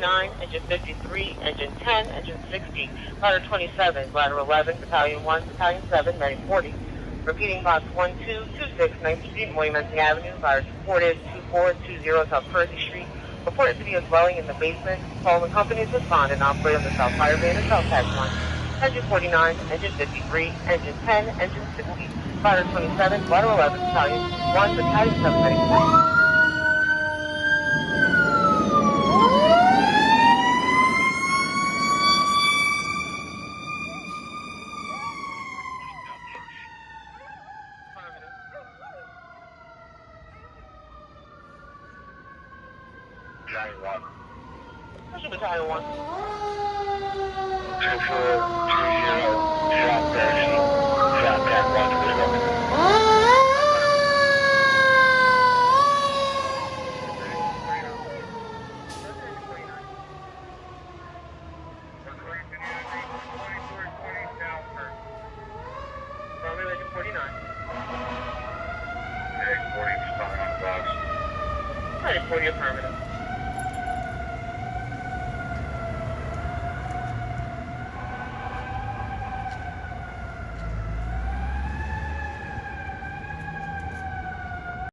9, engine 53, engine 10, engine 60, ladder 27, ladder 11, Battalion 1, Battalion 7, Medic 40. Repeating box 1226, 9th Street, Monumenting Avenue, ladder reported 2420 South Percy Street. Reported to be a dwelling in the basement. Following companies respond and operate on the South Fire Band and South Tax Line. Engine 49, engine 53, engine 10, engine 60, ladder 27, ladder 11, Battalion 1, Battalion 7, Medic 40. Battalion 1. Where's your Battalion 1? 2420, South Percy, South Tax 120. Romeo, engine 49. Hey, 40 is fine on the box. Medic 40 affirmative.